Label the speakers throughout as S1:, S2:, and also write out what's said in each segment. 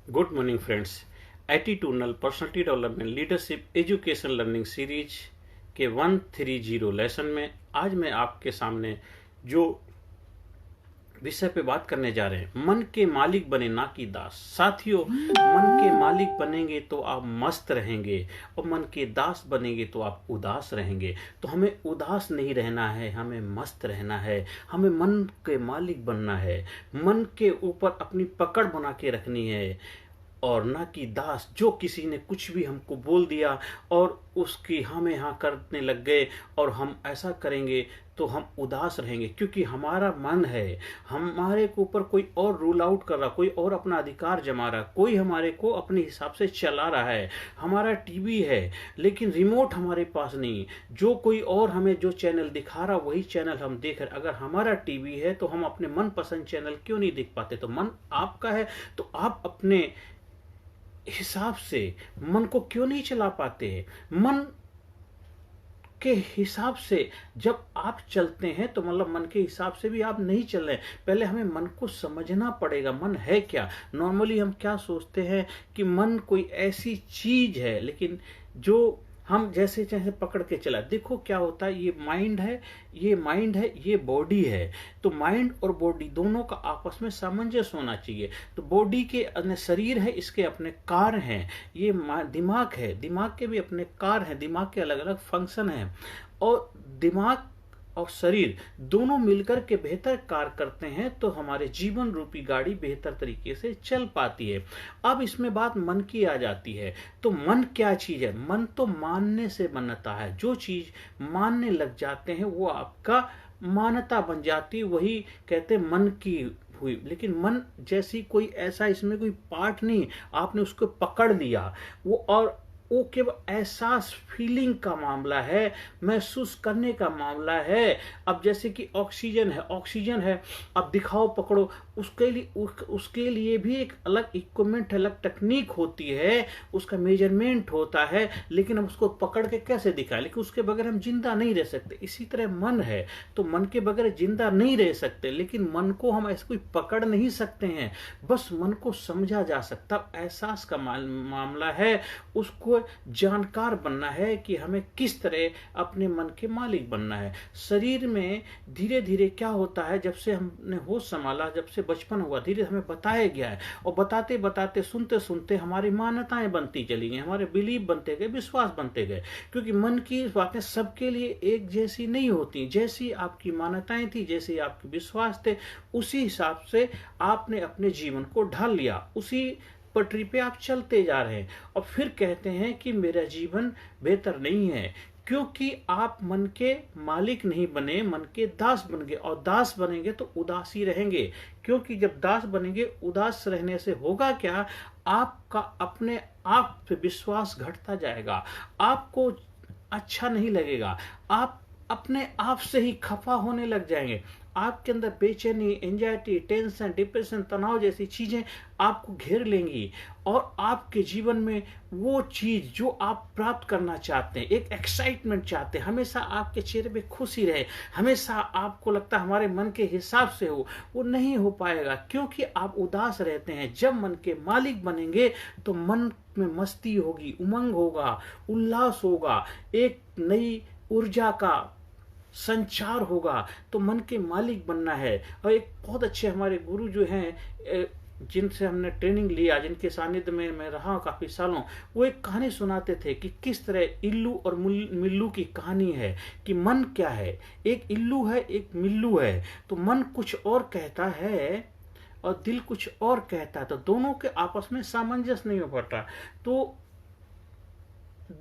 S1: Good morning friends. Attitudinal personality development leadership education learning series के 130 lesson में आज मैं आपके सामने जो विषय पे बात करने जा रहे हैं, मन के मालिक बने ना कि दास। साथियों, मन के मालिक बनेंगे तो आप मस्त रहेंगे और मन के दास बनेंगे तो आप उदास रहेंगे। तो हमें उदास नहीं रहना है, हमें मस्त रहना है, हमें मन के मालिक बनना है, मन के ऊपर अपनी पकड़ बना के रखनी है और ना कि दास, जो किसी ने कुछ भी हमको बोल दिया और उसकी हमें हाँ करने लग गए और हम ऐसा करेंगे तो हम उदास रहेंगे, क्योंकि हमारा मन है, हमारे के ऊपर कोई और रूल आउट कर रहा, कोई और अपना अधिकार जमा रहा, कोई हमारे को अपने हिसाब से चला रहा है। हमारा टीवी है लेकिन रिमोट हमारे पास नहीं, जो कोई और हमें जो चैनल दिखा रहा वही चैनल हम देख रहे। अगर हमारा टीवी है तो हम अपने मनपसंद चैनल क्यों नहीं देख पाते? तो मन आपका है तो आप अपने हिसाब से मन को क्यों नहीं चला पाते हैं? मन के हिसाब से जब आप चलते हैं तो मतलब मन के हिसाब से भी आप नहीं चल रहे। पहले हमें मन को समझना पड़ेगा, मन है क्या। नॉर्मली हम क्या सोचते हैं कि मन कोई ऐसी चीज है, लेकिन जो हम जैसे जैसे पकड़ के चला, देखो क्या होता है, ये माइंड है, ये माइंड है, ये बॉडी है। तो माइंड और बॉडी दोनों का आपस में सामंजस्य होना चाहिए। तो बॉडी के अपने शरीर है, इसके अपने कार्य हैं। ये दिमाग है, दिमाग के भी अपने कार्य हैं, दिमाग के अलग अलग फंक्शन हैं। और दिमाग और शरीर दोनों मिलकर के बेहतर कार्य करते हैं तो हमारे जीवन रूपी गाड़ी बेहतर तरीके से चल पाती है। अब इसमें बात मन की आ जाती है। तो मन क्या चीज है? मन तो मानने से बनता है। जो चीज मानने लग जाते हैं वो आपका मान्यता बन जाती है, वही कहते हैं मन की हुई। लेकिन मन जैसी कोई ऐसा इसमें कोई पार्ट नहीं, आपने उसको पकड़ लिया वो केवल एहसास फीलिंग का मामला है, महसूस करने का मामला है। अब जैसे कि ऑक्सीजन है, अब दिखाओ पकड़ो, उसके लिए भी एक अलग इक्विपमेंट, अलग टेक्निक होती है, उसका मेजरमेंट होता है, लेकिन हम उसको पकड़ के कैसे दिखाएं? लेकिन उसके बगैर हम जिंदा नहीं रह सकते। इसी तरह मन है, तो मन के बगैर जिंदा नहीं रह सकते, लेकिन मन को हम ऐसे कोई पकड़ नहीं सकते हैं, बस मन को समझा जा सकता। एहसास का मामला है, उसको जानकार बनना है कि हमें किस तरह अपने मन के मालिक बनना है। शरीर में धीरे धीरे क्या होता है, जब से हमने होश संभाला, जब से बचपन हुआ, धीरे हमें बताया गया है और बताते बताते सुनते सुनते हमारी मान्यताएं बनती चली गई, हमारे बिलीव बनते गए, विश्वास बनते गए। क्योंकि मन की बातें सबके लिए एक जैसी नहीं होती। जैसी आपकी मान्यताएं थी, जैसे आपके विश्वास थे, उसी हिसाब से आपने अपने जीवन को ढाल लिया, उसी पटरी पे आप चलते जा रहे हैं और फिर कहते हैं कि मेरा जीवन बेहतर नहीं है, क्योंकि आप मन के मालिक नहीं बने, मन के दास बन गए। और दास बनेंगे तो उदासी रहेंगे, क्योंकि जब दास बनेंगे, उदास रहने से होगा क्या, आपका अपने आप पे विश्वास घटता जाएगा, आपको अच्छा नहीं लगेगा, आप अपने आप से ही खफा होने लग जाएंगे। आपके अंदर बेचैनी, एंजाइटी, टेंशन, डिप्रेशन, तनाव जैसी चीजें आपको घेर लेंगी और आपके जीवन में वो चीज जो आप प्राप्त करना चाहते हैं, एक एक्साइटमेंट चाहते हैं, हमेशा आपके चेहरे पे खुशी रहे, हमेशा आपको लगता है हमारे मन के हिसाब से हो, वो नहीं हो पाएगा, क्योंकि आप उदास रहते हैं। जब मन के मालिक बनेंगे तो मन में मस्ती होगी, उमंग होगा, उल्लास होगा, एक नई ऊर्जा का संचार होगा। तो मन के मालिक बनना है। और एक बहुत अच्छे हमारे गुरु जो हैं, जिनसे हमने ट्रेनिंग लिया, जिनके सानिध्य में मैं रहा काफी सालों, वो एक कहानी सुनाते थे कि किस तरह इल्लू और मिल्लू की कहानी है कि मन क्या है, एक इल्लू है, एक मिल्लू है। तो मन कुछ और कहता है और दिल कुछ और कहता है, तो दोनों के आपस में सामंजस्य नहीं हो पाता। तो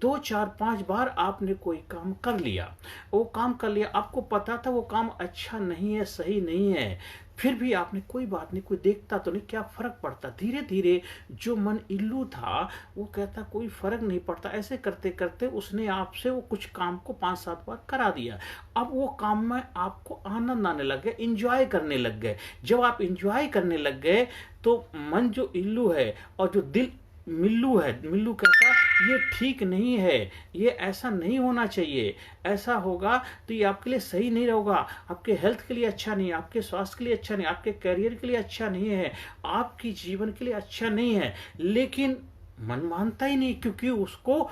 S1: 2 4 5 बार आपने कोई काम कर लिया, वो काम कर लिया, आपको पता था वो काम अच्छा नहीं है, सही नहीं है, फिर भी आपने कोई बात नहीं, कोई देखता तो नहीं, क्या फर्क पड़ता। धीरे धीरे जो मन इल्लू था वो कहता कोई फर्क नहीं पड़ता। ऐसे करते करते उसने आपसे वो कुछ काम को 5 7 बार करा दिया। अब वो काम में आपको आनंद आने लग गया, इंजॉय करने लग गए। जब आप इंजॉय करने लग गए तो मन जो इल्लू है और जो दिल मिल्लू है, मिल्लू कहता ये ठीक नहीं है, ये ऐसा नहीं होना चाहिए, ऐसा होगा तो ये आपके लिए सही नहीं होगा, आपके हेल्थ के लिए अच्छा नहीं है, आपके स्वास्थ्य के लिए अच्छा नहीं, आपके करियर के लिए अच्छा नहीं है, आपकी जीवन के लिए अच्छा नहीं है। लेकिन मन मानता ही नहीं, क्योंकि उसको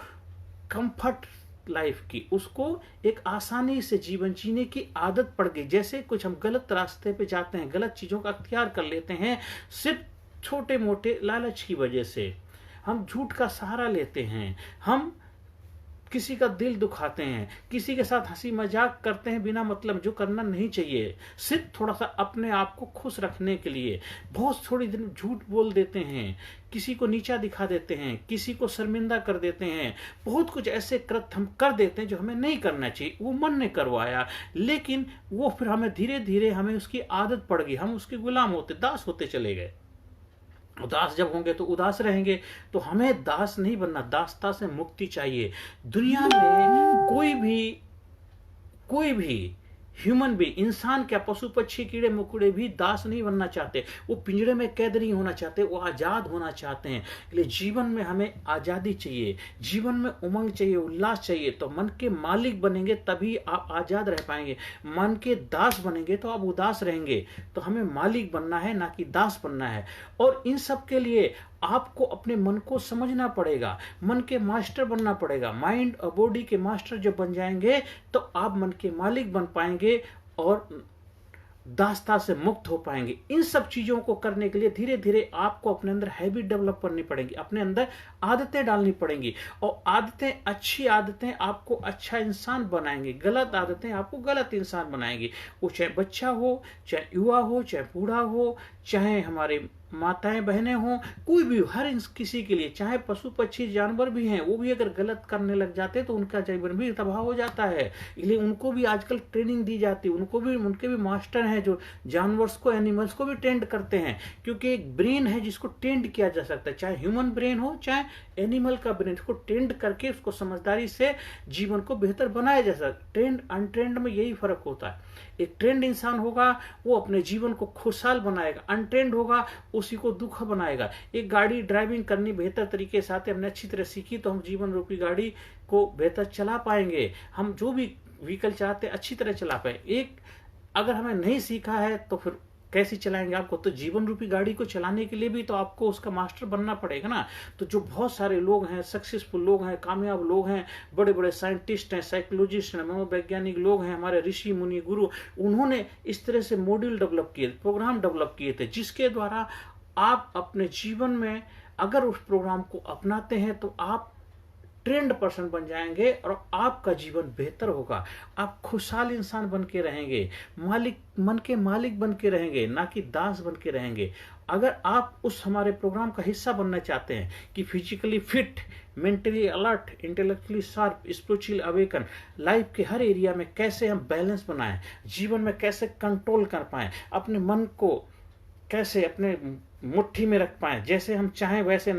S1: कंफर्ट लाइफ की, उसको एक आसानी से जीवन जीने की आदत पड़ गई। जैसे कुछ हम गलत रास्ते पे जाते हैं, गलत चीजों का अख्तियार कर लेते हैं, सिर्फ छोटे मोटे लालच की वजह से हम झूठ का सहारा लेते हैं, हम किसी का दिल दुखाते हैं, किसी के साथ हंसी मजाक करते हैं बिना मतलब, जो करना नहीं चाहिए, सिर्फ थोड़ा सा अपने आप को खुश रखने के लिए बहुत थोड़ी दिन झूठ बोल देते हैं, किसी को नीचा दिखा देते हैं, किसी को शर्मिंदा कर देते हैं, बहुत कुछ ऐसे कृत्य हम कर देते हैं जो हमें नहीं करना चाहिए। वो मन ने करवाया, लेकिन वो फिर हमें धीरे धीरे हमें उसकी आदत पड़ गई, हम उसके गुलाम होते दास होते चले गए। उदास जब होंगे तो उदास रहेंगे। तो हमें दास नहीं बनना, दासता से मुक्ति चाहिए। दुनिया में कोई भी ह्यूमन भी, इंसान क्या, पशु पक्षी कीड़े मकोड़े भी दास नहीं बनना चाहते, वो पिंजरे में कैद नहीं होना चाहते, वो आजाद होना चाहते हैं। इसलिए जीवन में हमें आजादी चाहिए, जीवन में उमंग चाहिए, उल्लास चाहिए। तो मन के मालिक बनेंगे तभी आप आजाद रह पाएंगे, मन के दास बनेंगे तो आप उदास रहेंगे। तो हमें मालिक बनना है, ना कि दास बनना है। और इन सब के लिए आपको अपने मन को समझना पड़ेगा, मन के मास्टर बनना पड़ेगा। माइंड और बॉडी के मास्टर जब बन जाएंगे तो आप मन के मालिक बन पाएंगे और दासता से मुक्त हो पाएंगे। इन सब चीजों को करने के लिए धीरे धीरे आपको अपने अंदर हैबिट डेवलप करनी पड़ेगी, अपने अंदर आदतें डालनी पड़ेंगी। और आदतें, अच्छी आदतें आपको अच्छा इंसान बनाएंगे, गलत आदतें आपको गलत इंसान बनाएंगी। वो चाहे बच्चा हो, चाहे युवा हो, चाहे बूढ़ा हो, चाहे हमारे माताएं बहनें हों, कोई भी, हर किसी के लिए, चाहे पशु पक्षी जानवर भी हैं, वो भी अगर गलत करने लग जाते हैं तो उनका जीवन भी तबाह हो जाता है। इसलिए उनको भी आजकल ट्रेनिंग दी जाती है, उनके भी मास्टर हैं जो जानवर्स को, एनिमल्स को भी ट्रेंड करते हैं। क्योंकि एक ब्रेन है जिसको ट्रेंड किया जा सकता है, चाहे ह्यूमन ब्रेन हो चाहे एनिमल का ब्रेन, उसको ट्रेंड करके उसको समझदारी से जीवन को बेहतर बनाया जा सकता है। ट्रेंड अनट्रेंड में यही फर्क होता है। एक ट्रेंड इंसान होगा वो अपने जीवन को खुशहाल बनाएगा, अनट्रेंड होगा उसी को दुख बनाएगा। एक गाड़ी ड्राइविंग करनी बेहतर तरीके से आते, हमने अच्छी तरह सीखी तो हम जीवन रूपी गाड़ी को बेहतर चला पाएंगे। हम जो भी व्हीकल चाहते हैं अच्छी तरह चला पाए। एक अगर हमें नहीं सीखा है तो फिर कैसे चलाएंगे आपको? तो जीवन रूपी गाड़ी को चलाने के लिए भी तो आपको उसका मास्टर बनना पड़ेगा ना। तो जो बहुत सारे लोग हैं, सक्सेसफुल लोग हैं, कामयाब लोग हैं, बड़े बड़े साइंटिस्ट हैं, साइकोलॉजिस्ट हैं, मनोवैज्ञानिक लोग हैं, हमारे ऋषि मुनि गुरु, उन्होंने इस तरह से मॉड्यूल डेवलप किए, प्रोग्राम डेवलप किए थे, जिसके द्वारा आप अपने जीवन में अगर उस प्रोग्राम को अपनाते हैं तो आप ट्रेंड पर्सन बन जाएंगे और आपका जीवन बेहतर होगा। आप खुशहाल इंसान बन के रहेंगे, मन के मालिक बन के रहेंगे, ना कि दास बन के रहेंगे। अगर आप उस हमारे प्रोग्राम का हिस्सा बनना चाहते हैं कि physically fit, mentally alert, intellectually sharp, spiritually awaken, life के हर एरिया में कैसे हम बैलेंस बनाएं, जीवन में कैसे कंट्रोल कर पाएं, अपने मन को कैसे अपने मुट्ठी में रख पाए, जैसे हम चाहें वैसे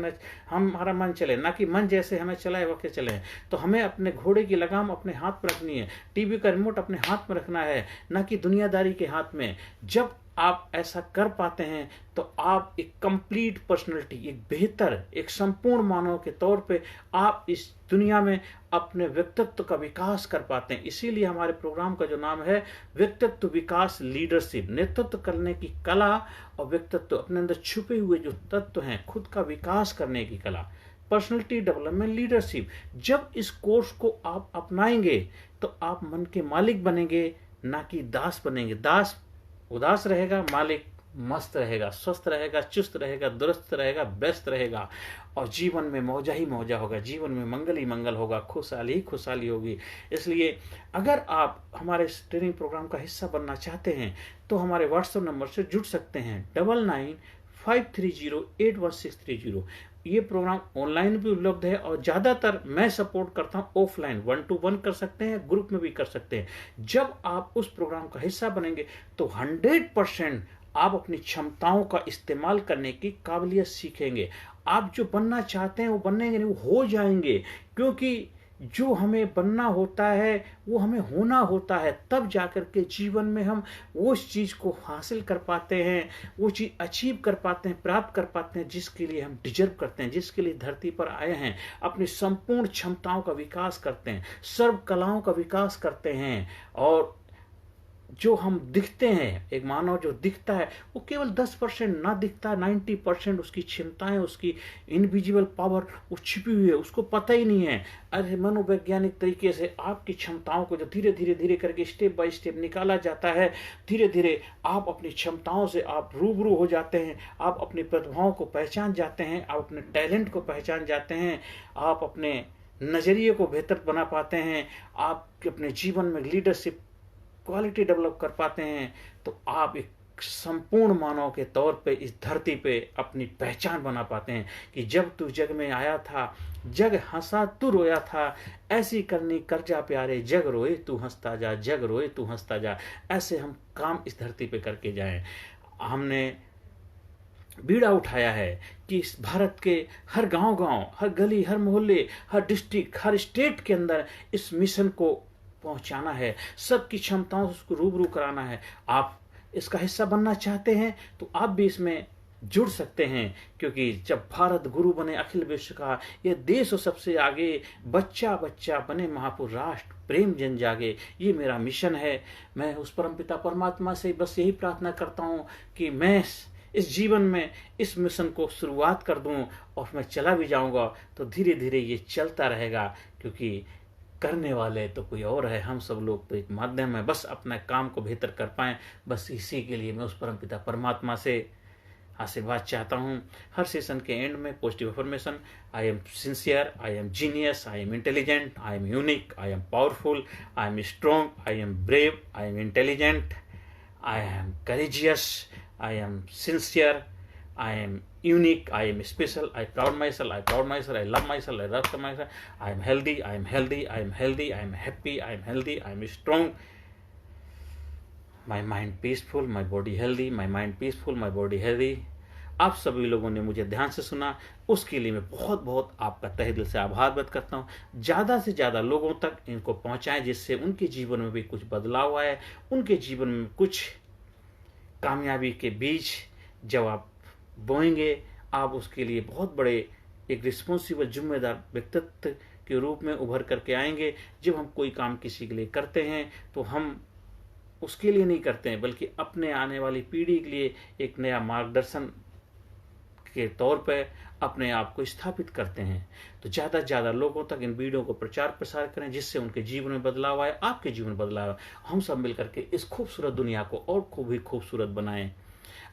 S1: हमारा मन चले, ना कि मन जैसे हमें चलाए वैसे चले। तो हमें अपने घोड़े की लगाम अपने हाथ में रखनी है, टीवी का रिमोट अपने हाथ में रखना है, ना कि दुनियादारी के हाथ में। जब आप ऐसा कर पाते हैं तो आप एक कंप्लीट पर्सनैलिटी, एक बेहतर, एक संपूर्ण मानव के तौर पे आप इस दुनिया में अपने व्यक्तित्व का विकास कर पाते हैं। इसीलिए हमारे प्रोग्राम का जो नाम है व्यक्तित्व विकास लीडरशिप, नेतृत्व करने की कला और व्यक्तित्व, अपने अंदर छुपे हुए जो तत्व हैं, खुद का विकास करने की कला, पर्सनैलिटी डेवलपमेंट लीडरशिप। जब इस कोर्स को आप अपनाएंगे तो आप मन के मालिक बनेंगे, ना कि दास बनेंगे। दास उदास रहेगा, मालिक मस्त रहेगा, स्वस्थ रहेगा, चुस्त रहेगा, दुरुस्त रहेगा, व्यस्त रहेगा और जीवन में मौजा ही मौजा होगा, जीवन में मंगल ही मंगल होगा, खुशहाली ही खुशहाली होगी। इसलिए अगर आप हमारे इस ट्रेनिंग प्रोग्राम का हिस्सा बनना चाहते हैं तो हमारे व्हाट्सएप नंबर से जुड़ सकते हैं 9953081630। ये प्रोग्राम ऑनलाइन भी उपलब्ध है और ज़्यादातर मैं सपोर्ट करता हूँ ऑफलाइन, 1-to-1 कर सकते हैं, ग्रुप में भी कर सकते हैं। जब आप उस प्रोग्राम का हिस्सा बनेंगे तो 100% आप अपनी क्षमताओं का इस्तेमाल करने की काबिलियत सीखेंगे। आप जो बनना चाहते हैं वो बनेंगे नहीं, वो हो जाएंगे। क्योंकि जो हमें बनना होता है वो हमें होना होता है, तब जाकर के जीवन में हम वो चीज़ को हासिल कर पाते हैं, वो चीज़ अचीव कर पाते हैं, प्राप्त कर पाते हैं जिसके लिए हम डिजर्व करते हैं, जिसके लिए धरती पर आए हैं। अपनी संपूर्ण क्षमताओं का विकास करते हैं, सर्व कलाओं का विकास करते हैं। और जो हम दिखते हैं, एक मानव जो दिखता है वो केवल 10% ना दिखता है, 90% उसकी क्षमताएं, उसकी इनविजिबल पावर वो छिपी हुई है, उसको पता ही नहीं है। अरे मनोवैज्ञानिक तरीके से आपकी क्षमताओं को जो धीरे धीरे धीरे करके स्टेप बाय स्टेप निकाला जाता है, धीरे धीरे आप अपनी क्षमताओं से आप रूबरू हो जाते हैं, आप अपनी प्रतिभाओं को पहचान जाते हैं, आप अपने टैलेंट को पहचान जाते हैं, आप अपने नज़रिए को बेहतर बना पाते हैं, आप अपने जीवन में लीडरशिप क्वालिटी डेवलप कर पाते हैं। तो आप एक संपूर्ण मानव के तौर पे इस धरती पे अपनी पहचान बना पाते हैं कि जब तू जग में आया था, जग हंसा तू रोया था, ऐसी करनी कर जा प्यारे, जग रोए तू हंसता जा, जग रोए तू हंसता जा। ऐसे हम काम इस धरती पे करके जाएं। हमने बीड़ा उठाया है कि इस भारत के हर गांव-गांव, हर गली, हर मोहल्ले, हर डिस्ट्रिक्ट, हर स्टेट के अंदर इस मिशन को पहुंचाना है, सबकी क्षमताओं से उसको रूबरू कराना है। आप इसका हिस्सा बनना चाहते हैं तो आप भी इसमें जुड़ सकते हैं, क्योंकि जब भारत गुरु बने अखिल विश्व का, यह देश हो सबसे आगे, बच्चा बच्चा बने महापुर राष्ट्र, प्रेम जन जागे, ये मेरा मिशन है। मैं उस परमपिता परमात्मा से बस यही प्रार्थना करता हूँ कि मैं इस जीवन में इस मिशन को शुरुआत कर दूं और मैं चला भी जाऊंगा तो धीरे धीरे ये चलता रहेगा, क्योंकि करने वाले तो कोई और है, हम सब लोग तो एक माध्यम है, बस अपना काम को बेहतर कर पाएं। बस इसी के लिए मैं उस परमपिता परमात्मा से आशीर्वाद चाहता हूँ। हर सेशन के एंड में positive affirmation, I am sincere, I am genius, I am intelligent, I am unique, I am powerful, I am strong, I am brave, I am intelligent, I am courageous, I am sincere, I am unique, I am special, I proud myself, I proud myself, I love myself, I love myself, I am healthy, I am healthy, I am healthy, I am happy, I am healthy, I am strong, my mind peaceful, my body healthy, my mind peaceful, my body healthy। आप सभी लोगों ने मुझे ध्यान से सुना, उसके लिए मैं बहुत बहुत आपका तहे दिल से आभार व्यक्त करता हूँ। ज़्यादा से ज़्यादा लोगों तक इनको पहुँचाएं, जिससे उनके जीवन में भी कुछ बदलाव आए, उनके जीवन में कुछ कामयाबी के बीज जब आप बोएंगे, आप उसके लिए बहुत बड़े एक रिस्पॉन्सिबल जिम्मेदार व्यक्तित्व के रूप में उभर करके आएंगे। जब हम कोई काम किसी के लिए करते हैं तो हम उसके लिए नहीं करते हैं, बल्कि अपने आने वाली पीढ़ी के लिए एक नया मार्गदर्शन के तौर पर अपने आप को स्थापित करते हैं। तो ज़्यादा से ज़्यादा लोगों तक इन वीडियो को प्रचार प्रसार करें, जिससे उनके जीवन में बदलाव आए, आपके जीवन में बदलाव आए। हम सब मिलकर के इस खूबसूरत दुनिया को और भी खूबसूरत बनाएं।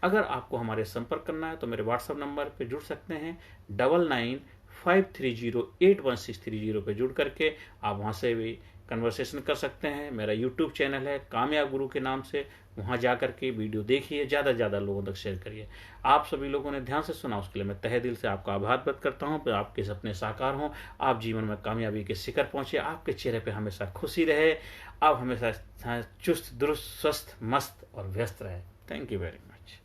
S1: अगर आपको हमारे संपर्क करना है तो मेरे व्हाट्सएप नंबर पर जुड़ सकते हैं, 9953081630 पे जुड़ करके आप वहाँ से भी कन्वर्सेशन कर सकते हैं। मेरा यूट्यूब चैनल है कामयाब गुरु के नाम से, वहाँ जा कर के वीडियो देखिए, ज़्यादा से ज़्यादा लोगों तक शेयर करिए। आप सभी लोगों ने ध्यान से सुना, उसके लिए मैं तहे दिल से आपका आभार व्यक्त करता हूँ। आपके सपने साकार हों, आप जीवन में कामयाबी के शिखर पहुँचे, आपके चेहरे पर हमेशा खुशी रहे, आप हमेशा चुस्त दुरुस्त स्वस्थ मस्त और व्यस्त रहे। Thank you very much.